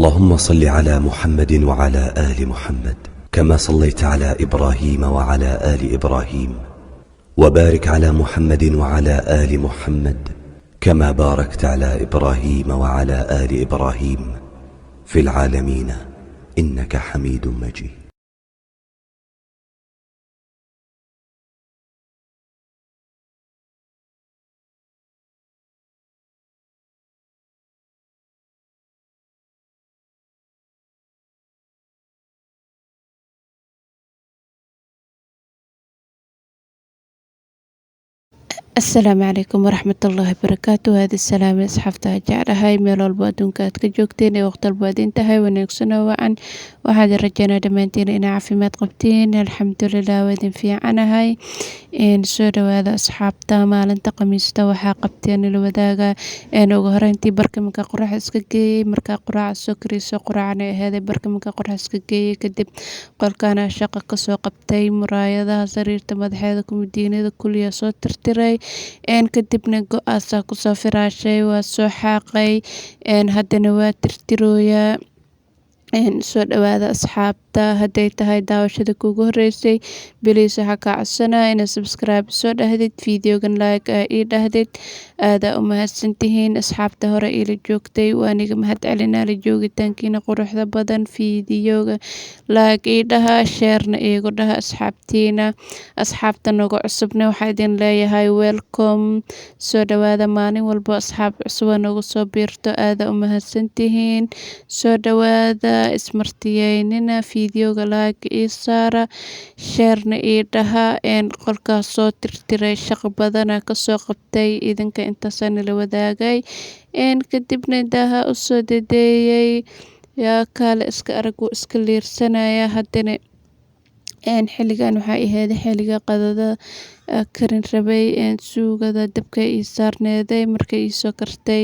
اللهم صل على محمد وعلى آل محمد كما صليت على إبراهيم وعلى آل إبراهيم، وبارك على محمد وعلى آل محمد كما باركت على إبراهيم وعلى آل إبراهيم في العالمين إنك حميد مجيد. السلام عليكم ورحمة الله وبركاته. هذه السلام أصحابتها جعلها ميل والba adduunka aad ka joogteen ee waqti walba aad intahay wanaagsanoo wacan. waxaad rajaynaa dhammaantiin inaa caafimaad qabtiin. alxamdulilah waa idin fiicanahay. soo dhawaada asxaabta. maalinta khamiista waxaa qabteen ila wadaaga ugu horeyntii barkimanka qoraxa iska geeyey. markaa quraaca soo kariyso quraacana ahaaday barkimanka qoraxa iska geeyey. kadib qolkaana shaqo kasoo qabtay. muraayadaha sariirta madaxeeda kumadiinada kulliya soo tirtiray. kadibna go-aasaa kusoo firaashay, waa soo xaaqay. haddana waa tirtirooyaa. soo dhawaada asxaabta. hadday tahay daawashada kuugu horeysay biliis waxaa kaa codsanaa inaad subscribe soo dhahdid, videogan like ii dhahdid. aadaa u mahadsantihiin asxaabta hore iila joogtay. waaniga mahad celinaa la joogitaankiina quruxda badan. videoga like ii dhaha, sharena iigu dhaha asxaabtiina. asxaabta nagu cusubna waxaa idin leeyahay welcome. soo dhawaada. maalin walba asxaab cusuba nagu soo biirto. aadaa u mahadsantihiin. soo dhawaada. ismartiyeynina. videoga like ii saara, sharena ii dhaha. qolkaas soo tirtiray shaqo badana kasoo qabtay. idinka intaasaan ila wadaagay. kadibna daaha usoo dadeeyay. yaa kaale iska arag wuu iska liirsanaya. haddana xiligan waxaa ahayd xiliga qadada karin rabay. suugada dabka ii saarneeday. markay iisoo kartay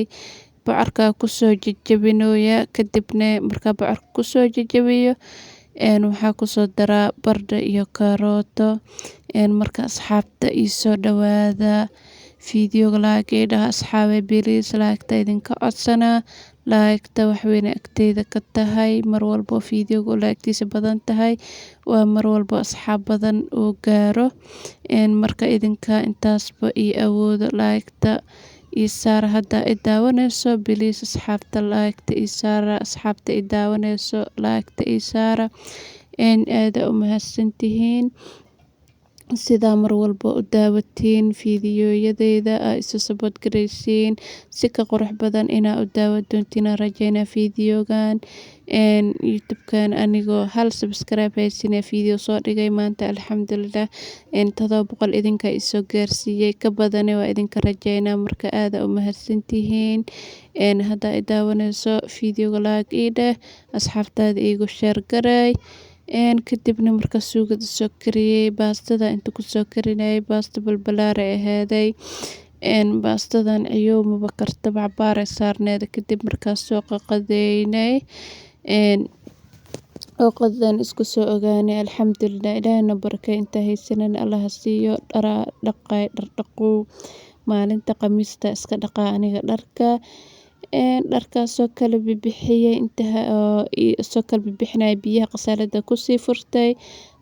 bocorkaa kusoo jajabinooya. kadibna markaa bocorka kusoo jajabiyo waxaa kusoo daraa bardho iyo karooto. marka asxaabta iisoo dhawaada. videoga like ii dhaha asxaabe biliis laagta idinka codsanaa. laagta waxweyne agteyda ka tahay. mar walbo videoga laagtiisa badan tahay waa mar walbo asxaab badan uu gaaro. marka idinka intaasba ii awoodo laagta ii saara. haddaa i daawanayso biliis asxaabta laagta ii saara. asxaabta i daawanayso laagta ii saara. aada u mahadsantihiin sidaa mar walba u daawatiin videoyadeyda aa isu sabod garaysiin. si ka qurux badan inaa u daawa doontiin rajaynaa videogan. youtubekan anigoo hal subscribe haysina video soo dhigay maanta alxamdulilah 700 idinka isoo gaarsiiyey. ka badane waa idinka rajaynaa. marka aada u mahadsantihiin. haddaa i daawanayso videoga like ii dheh, asxaabtaada iigu share garay. kadibna marka suugada soo kariyey baastada inta kusoo karinayay baasta balbalaare ahaaday. baastadan ciyoomaba kartaba cabaare saarneeda. kadib markaas soo qaqadeynay oo qadan isku soo ogaanay. alxamdulilah ilaahna barakay. inta haysanan allaha siiyo. dhardhaqow maalinta khamiista iska dhaqaa aniga dharka. dharkaasoo kala bibixiyey. soo kala bibixinaya biyaha qasaalada kusii furtay.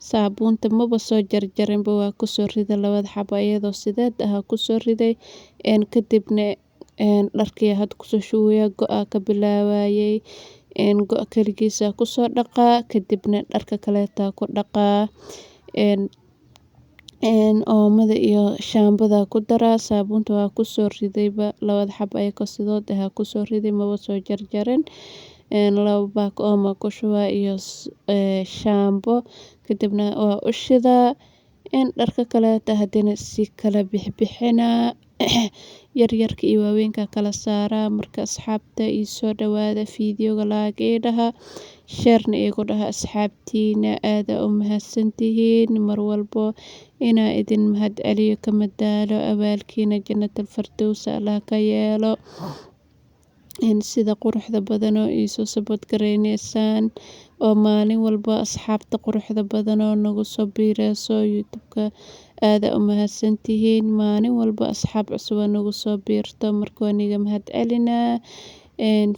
saabuunta maba soo jarjarinba waa kusoo riday 2 xabo iyadoo sideed ahaa kusoo riday. kadibna dharkii had kusoo shubaya. go-aa ka bilaawayay. go- kaligiisa kusoo dhaqaa. kadibna dharka kaleetaa ku dhaqaa. oomada iyo shaambada ku daraa. saabuunta waa kusoo ridayba 2 xabo ayakoo sidood ahaa kusoo riday maba soo jarjarin. 2 baak ooma ku shubaa iyo shaambo. kadibna waa u shidaa. dharka kaleeta haddana si kala bixbixinaa. yaryarka iyo waaweynka kala saaraa. marka asxaabta iisoo dhawaada. videoga like ii dhaha, sharena iigu dhaha asxaabtiina. aada u mahadsantihiin. mar walbo inaa idin mahad celiyo kama daalo. abaalkiina jannatul firdaws allah ka yeelo. sida quruxda badan oo iisoo sabod garaynaysaan oo maalin walba asxaabta quruxda badan oo nagu soo biirayso youtubeka aada u mahadsantihiin. maalin walba asxaab cusub oo nagu soo biirto. marka waniga mahad celinaa.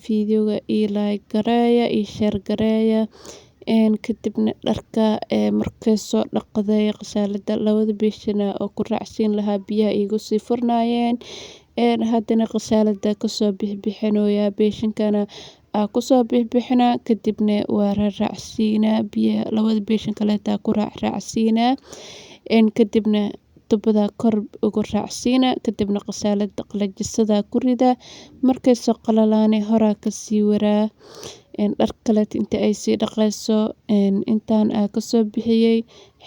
fiidiyowga ii like gareeya ii share gareeya kadibna dharka markay soo dhaqday qasaalada labada beeshana oo ku raacsiin lahaa biyaha iigu sii furnaayeen haddana qasaalada kasoo bixbixinooya beeshinkana kusoo bixbixinaa kadibna waa raacsiinaa biyaha labada beeshin kaleeta ku raacsiinaa kadibna tubada kor ugu raacsiinaa kadibna qasaalada qalajisada ku ridaa markay soo qalalaane horaa kasii waraa dhar kaleeta inta ay sii dhaqayso intaan kasoo bixiyey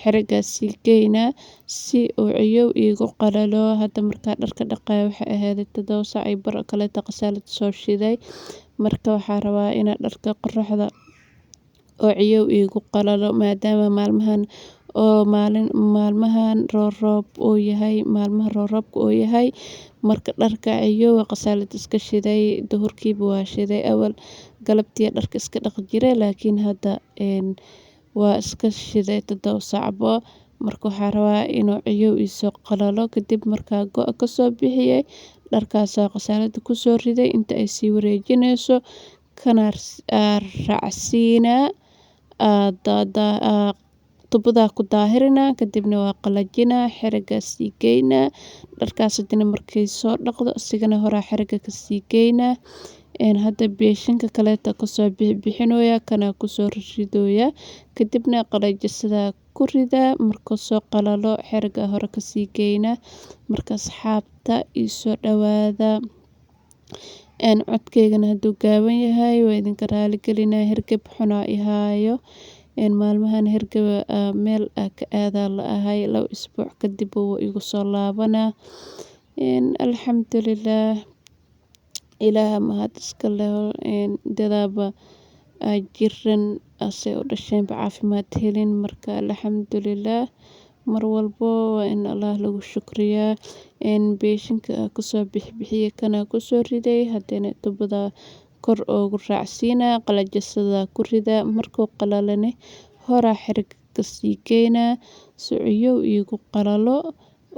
xerigaa sii geynaa si uu ciyow iigu qalalo hadda markaa dharka dhaqaya waxay ahayd 7 saac iyo bar kaleeta qasaalada soo shiday marka waxaa rabaa inaa dharka qoraxda oo ciyow iigu qalalo maadaama maalmahan roob uu yahay maalmaha roobka uu yahay marka dharka ciyow qasaalada iska shiday duhurkiiba waa shiday awal galabtii dharka iska dhaq jiray laakiin hadda waa iska shiday 7 saacbo marka waxaa rabaa inuu ciyow isoo qalalo kadib markaa go' kasoo bixiyey dharkaas qasaalada kusoo riday inta ay sii wareejinayso kana raacsiinaa tubada ku daahirina kadibna waa qalajinaa xerigaa sii geynaa dharkaas hadina markay soo dhaqdo isigana horaa xeriga kasii geynaa hadda beeshinka kaleeta kasoo bixbixinooya kana kusoo ridooya kadibna qalajisada ku ridaa markuu soo qalalo xeriga hore kasii geynaa marka asxaabta isoo dhawaada codkeygana hadduu gaaban yahay waa idinka raali gelinaa hergeb xunaa ihaayo maalmahan hergeba meel ka aadaa la ahay 2 isbuuc kadib wuu igu soo laabanaa alxamdulillaah ilaaha mahad iska leh dadaaba jiran asay u dhasheenba caafimaad helin marka alxamdulillaah mar walbo waa in Allah lagu shukriyaa beeshinka kasoo bixbixiyey kana kusoo riday haddana tubada kor ugu raacsiinaa qalajisada ku ridaa markuu qalalane horaa xeriga kasii geynaa si ciyow iigu qalalo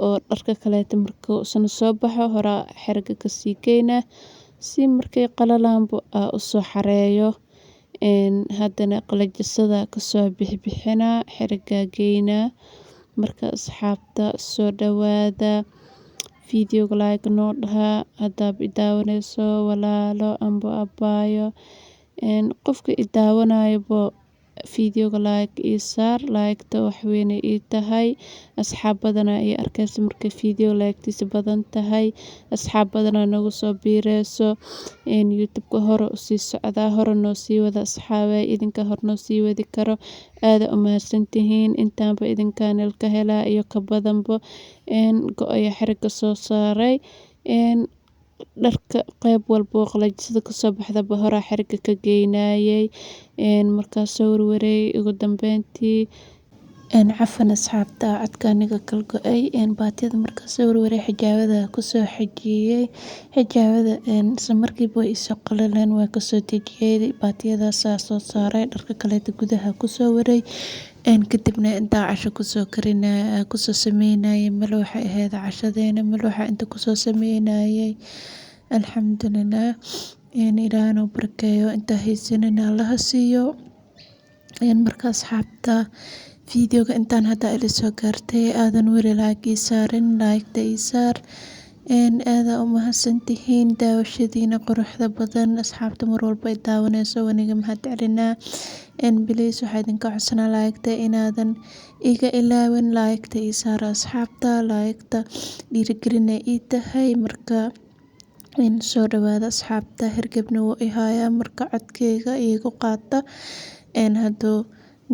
oo dharka kaleeta markuu isna soo baxo horaa xeriga kasii geynaa si markay qalalaanba usoo xareeyo haddana qalajisada kasoo bixbixinaa xerigaa geynaa marka asxaabta soo dhawaada fiidiyowga like noo dhahaa haddaad idaawanayso walaalo amba abaayo qofka idaawanayoba fiidiyowga like ii saar like-ta wax weyn ii tahay asxaab badana ii arkaysa markay fiidiyow like-tiisa badan tahay asxaab badana nagu soo biirayso youtube-ka hore usii socdaa hore noo sii wada asxaabay idinka hor noo sii wadi karo aada u mahadsantihiin intaanba idinkaan ilka helaa iyo ka badanba go-aya xeriga soo saaray dharka qayb walbo qalajisada kasoo baxdaba horaa xeriga ka geynayay markaas soo warwareey ugu dambeyntii cafan asxaabta codka aniga kala go-ay baatiyada markaas soo warwareey xijaabada kusoo xijiyey xijaabada isla markiiba way isoo qalaleen waa kasoo dejiyey baatiyadaasaa soo saaray dharka kaleeta gudaha kusoo waray kadibna intaa casho kusoo sameynayay mal waxay ahayd cashadeena mal waxaa inta kusoo sameynayay alxamdulillaah ilaahana u barakeeyo intaa haysanina allaha siiyo marka asxaabta fiidiyowga intaan hadda ila soo gaartay aadan weli like ii saarin like-ta ii saar aada u mahadsantihiin daawashadiina quruxda badan asxaabta mar walba ay daawanayso waniga mahad celinaa biliis waxaa idinka codsanaa like-ta inaadan iga ilaawin like-ta ii saara asxaabta like-ta dhiirigelina ii tahay marka soo dhawaada asxaabta hergebna wuu ihayaa marka codkeyga iigu qaata hadduu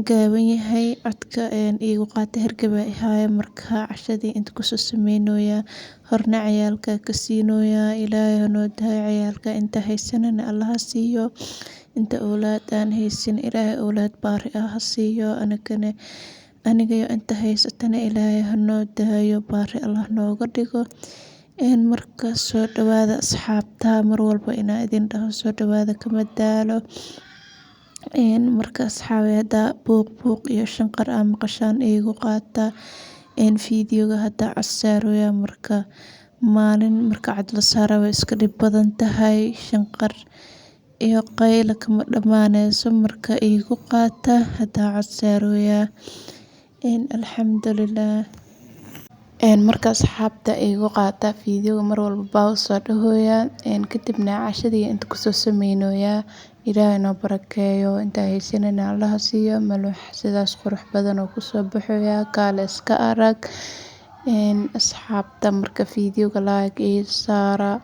gaaban yahay codka iigu qaata hergeba ihaaya marka cashadii inta kusoo sameynooya horna cayaalka ka siinooya ilaahay hanoo dahay cayaalka inta haysanana allaha siiyo inta awlaad aan haysan ilaahay awlaad baari ah ha siiyo anigayo inta haysatana ilaahay hanoo dahayo baari allah nooga dhigo marka soo dhawaada asxaabta mar walba inaa idin dhaho soo dhawaada kama daalo marka asxaabay hadda buuq iyo shanqar maqashaan iigu qaata fiidiyowga hadda casaaroya marka maalin marka cad la saara way iska dhib badan tahay, shanqar iyo qayla kama dhammaanayso marka igu qaata hadaa cod saarooyaa. Alxamdulillaah. Marka asxaabta igu qaata fiidiyowga mar walba baa soo dhahooyaa, kadibna cashadii inta kusoo sameynooyaa. Ilaahay noo barakeeyo, inta haysanayna Allaha siiyo, malux sidaas qurux badan oo kusoo baxooyaa, kaale iska arag. Asxaabta marka fiidiyowga like ii saara.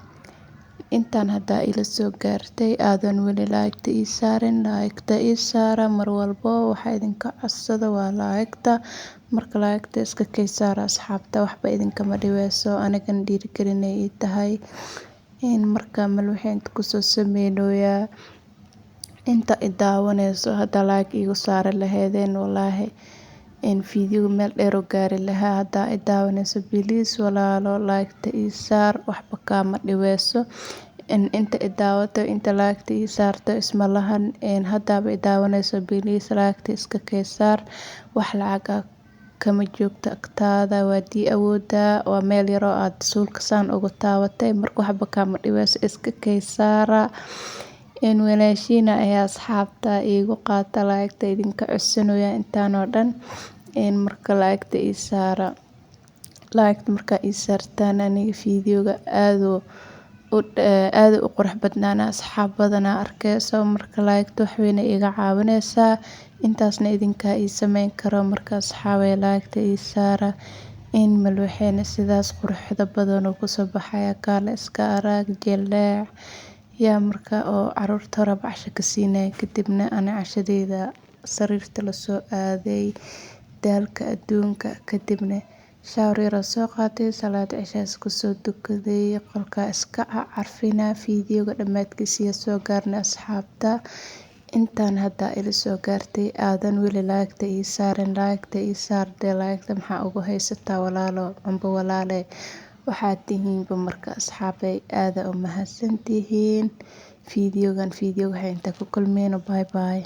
Intaan haddaa ila soo gaartay aadan weli like-ta ii saarin, like-ta ii saara mar walbo. Waxaa idinka codsada waa like-ta. Marka like-ta iska kay saara asxaabta, waxba idinkama dhibeyso, anigan dhiirigelinay ii tahay. Marka maluxii inta kusoo sameynooyaa. Inta i daawanayso hadda like igu saari laheedeen wallaahi fiidiyowga meel dheer oo gaari lahaa. Haddaa i daawanayso please walaalo like-ta ii saar, waxba kaama dhibeyso. Inta i daawato inta like-ta ii saarto isma lahan. Haddaaba i daawanayso please like-ta iska kay saar. Wax lacag ah kama joogto agtaada, waa dii awoodaa, waa meel yaroo aad suulka saan ugu taawatay, marka waxba kaama dhibeyso, iska kay saara. Walaashiina ayaa asxaabta igu qaata like-ta idinka codsanooyaa intaan oo dhan. Marka like-ta ii saara. Like-ta marka ii saartaan aniga fiidiyowga aad u qurux badnaana asxaab badana arkayso. Marka like-ta wax weyn iga caawinaysaa. Intaasna idinkaa ii sameyn karo marka asxaabay like-ta ii saara. Maluxeena sidaas quruxda badan oo kusoo baxaya, kaale iska arag jeleec. Yaa marka oo caruurta hore casho ka siinay, kadibna ana cashadeyda sariirta la soo aaday, daalka adduunka, kadibna shower yar oo soo qaatay, salaad cishaas kusoo tukaday, qolka iska carfina. Fiidiyowga dhammaadkiisa soo gaarnay asxaabta. Intaan haddaa ila soo gaartay aadan weli like-ta ii saarin, like-ta ii saartay. Like-ta maxaa ugu haysataa walaalo amba walaale? Waxaad tihiinba marka asxaabay aada u mahadsantihiin. Fiidiyowgan fiidiyowga inta ku kulmeyno. Bye bye.